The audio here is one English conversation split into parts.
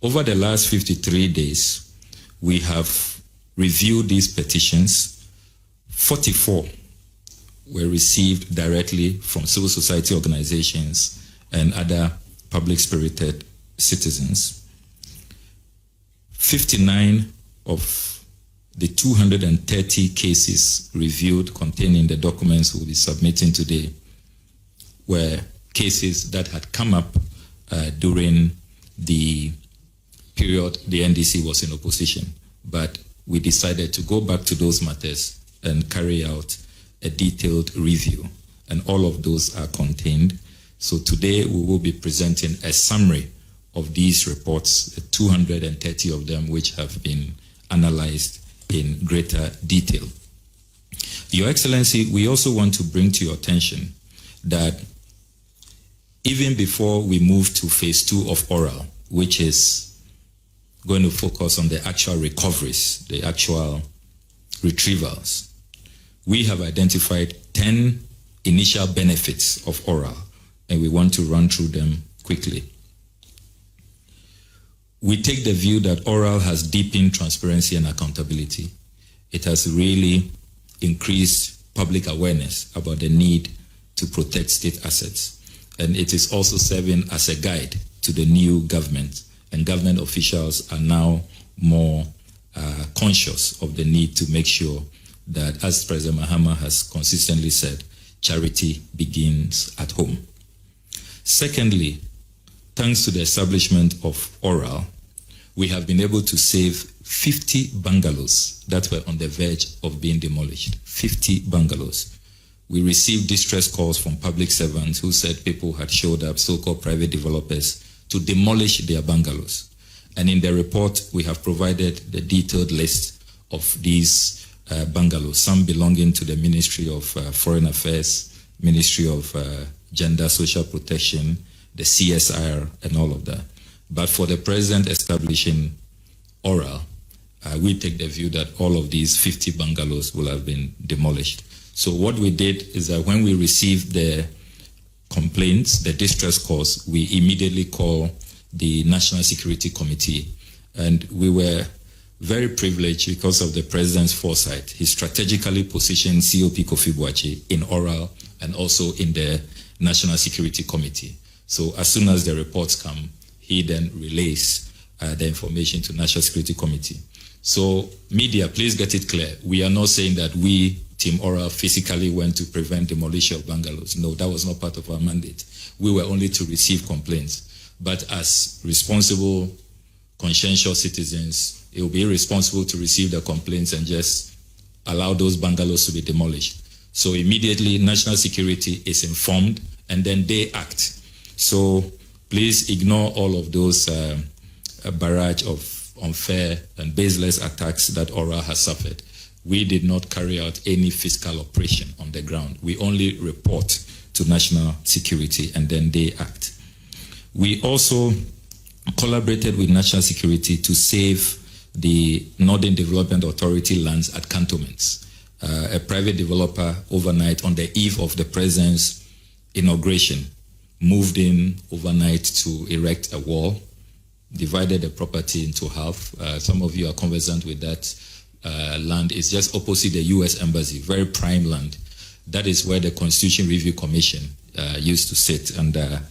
Over the last 53 days, we have reviewed these petitions. 44 were received directly from civil society organizations and other public-spirited citizens. 59 of the 230 cases reviewed containing the documents we'll be submitting today were cases that had come up during the period the NDC was in opposition. But we decided to go back to those matters and carry out a detailed review. And all of those are contained. So today we will be presenting a summary of these reports, 230 of them which have been analyzed in greater detail. Your Excellency, we also want to bring to your attention that even before we move to phase 2 of oral, which is going to focus on the actual recoveries, the actual retrievals, we have identified 10 initial benefits of oral, and we want to run through them quickly. We take the view that oral has deepened transparency and accountability. It has really increased public awareness about the need to protect state assets. And it is also serving as a guide to the new government. And government officials are now more conscious of the need to make sure that, as President Mahama has consistently said, charity begins at home. Secondly, thanks to the establishment of oral, we have been able to save 50 bungalows that were on the verge of being demolished. 50 bungalows. We received distress calls from public servants who said people had showed up, so-called private developers, to demolish their bungalows. And in the report, we have provided the detailed list of these bungalows, some belonging to the Ministry of Foreign Affairs, Ministry of Gender, Social Protection, the CSIR, and all of that. But for the president establishing oral, we take the view that all of these 50 bungalows will have been demolished. So what we did is that when we received the complaints, the distress calls, we immediately called the National Security Committee. And we were very privileged because of the president's foresight. He strategically positioned COP Kofi Boakye in oral and also in the National Security Committee. So as soon as the reports come, he then relays the information to National Security Committee. So media, please get it clear. We are not saying that we, Team Oral, physically went to prevent demolition of bungalows. No, that was not part of our mandate. We were only to receive complaints. But as responsible, conscientious citizens, it will be irresponsible to receive the complaints and just allow those bungalows to be demolished. So immediately, national security is informed, and then they act. So please ignore all of those barrage of unfair and baseless attacks that Oral has suffered. We did not carry out any fiscal operation on the ground. We only report to national security, and then they act. We also collaborated with national security to save the Northern Development Authority lands at cantonments. A private developer overnight, on the eve of the president's inauguration, moved in overnight to erect a wall, divided the property into half. Some of you are conversant with that land. It's just opposite the U.S. Embassy, very prime land. That is where the Constitution Review Commission used to sit under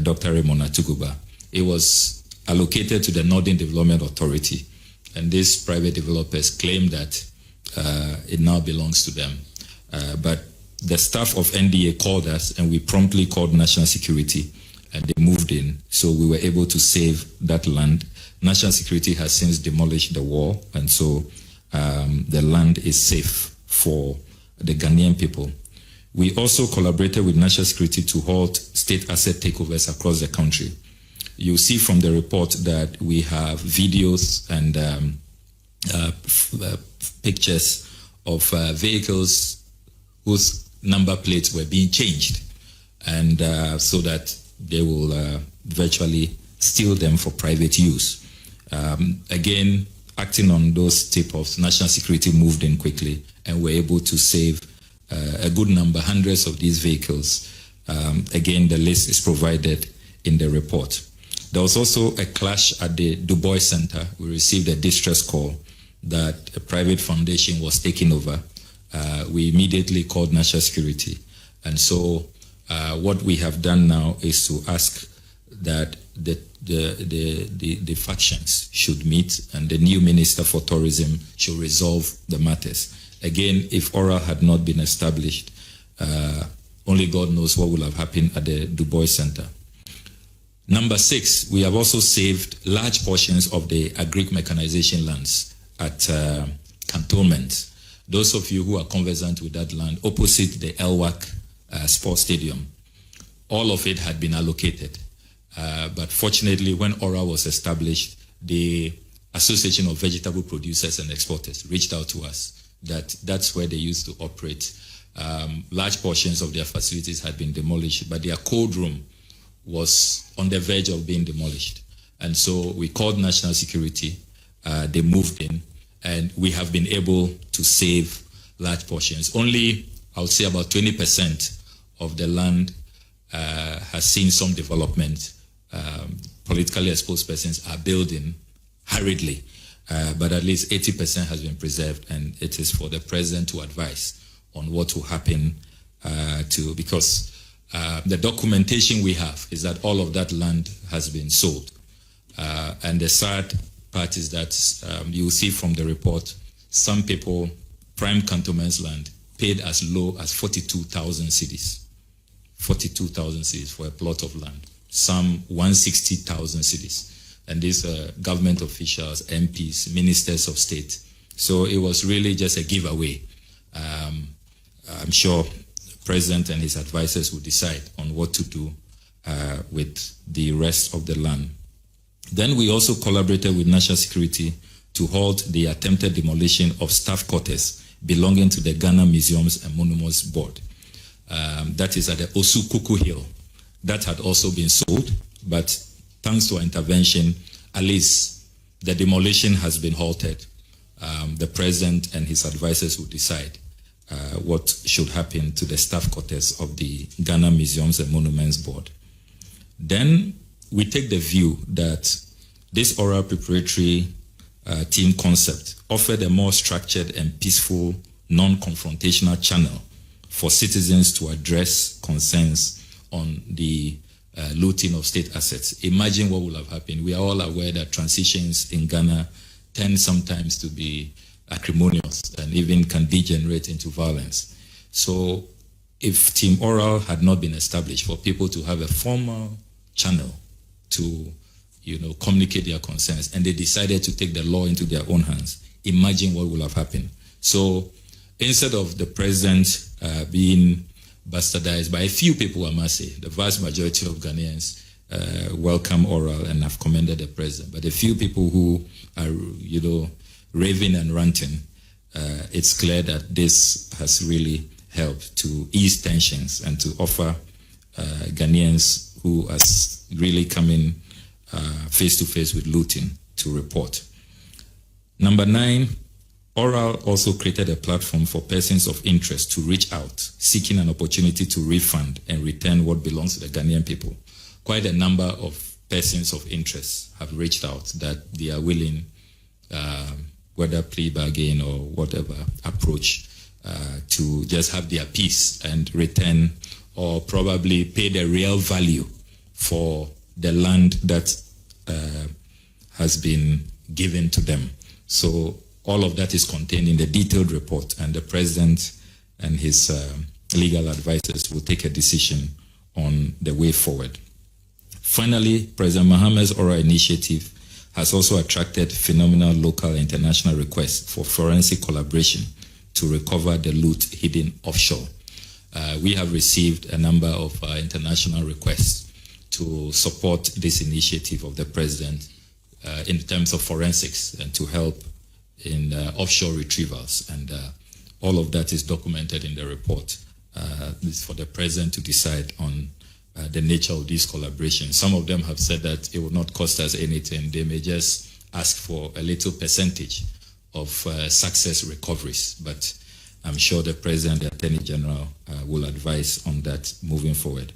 Dr. Raymond Atuguba. It was allocated to the Northern Development Authority, and these private developers claim that it now belongs to them. But the staff of NDA called us, and we promptly called national security, and they moved in. So we were able to save that land. National security has since demolished the wall, and so the land is safe for the Ghanaian people. We also collaborated with national security to halt state asset takeovers across the country. You'll see from the report that we have videos and pictures of vehicles whose number plates were being changed, and so that they will virtually steal them for private use. Again, acting on those tip-offs, national security moved in quickly and were able to save a good number, hundreds of these vehicles. Again, the list is provided in the report. There was also a clash at the Du Bois Center. We received a distress call that a private foundation was taking over. We immediately called national security. And so what we have done now is to ask that the factions should meet and the new Minister for Tourism should resolve the matters. Again, if oral had not been established, only God knows what would have happened at the Du Bois Center. Number 6, we have also saved large portions of the agric mechanization lands at cantonment. Those of you who are conversant with that land, opposite the Elwak Sports Stadium, all of it had been allocated. But fortunately, when ORA was established, the Association of Vegetable Producers and Exporters reached out to us that that's where they used to operate. Large portions of their facilities had been demolished, but their cold room was on the verge of being demolished. And so we called national security, they moved in, and we have been able to save large portions. Only, I would say about 20% of the land has seen some development. Politically exposed persons are building hurriedly, but at least 80% has been preserved, and it is for the president to advise on what will happen because the documentation we have is that all of that land has been sold. And the sad part is that you will see from the report, some people, prime cantonment's land, paid as low as 42,000 cedis. 42,000 cedis for a plot of land. Some 160,000 cedis. And these are government officials, MPs, ministers of state. So it was really just a giveaway. I'm sure the president and his advisors will decide on what to do with the rest of the land. Then we also collaborated with national security to halt the attempted demolition of staff quarters belonging to the Ghana Museums and Monuments Board. That is at the Osukuku Hill. That had also been sold, but thanks to our intervention, at least the demolition has been halted. The president and his advisors will decide what should happen to the staff quarters of the Ghana Museums and Monuments Board. Then we take the view that this oral preparatory team concept offered a more structured and peaceful, non-confrontational channel for citizens to address concerns on the looting of state assets. Imagine what would have happened. We are all aware that transitions in Ghana tend sometimes to be acrimonious and even can degenerate into violence. So if Team Oral had not been established for people to have a formal channel to communicate their concerns, and they decided to take the law into their own hands, imagine what would have happened. So instead of the president being bastardized by a few people, I must say, the vast majority of Ghanaians welcome Oral and have commended the president. But a few people who are, raving and ranting, it's clear that this has really helped to ease tensions and to offer Ghanaians who are really coming face to face with looting to report. Number 9, Oral also created a platform for persons of interest to reach out, seeking an opportunity to refund and return what belongs to the Ghanaian people. Quite a number of persons of interest have reached out that they are willing, whether plea bargain or whatever approach, to just have their peace and return, or probably pay the real value for the land that has been given to them. So all of that is contained in the detailed report, and the president and his legal advisors will take a decision on the way forward. Finally, President Mohammed's Oral initiative has also attracted phenomenal local and international requests for forensic collaboration to recover the loot hidden offshore. We have received a number of international requests to support this initiative of the president in terms of forensics and to help in offshore retrievals, and all of that is documented in the report. This is for the president to decide on the nature of this collaboration. Some of them have said that it will not cost us anything. They may just ask for a little percentage of success recoveries, but I'm sure the president, the attorney general will advise on that moving forward.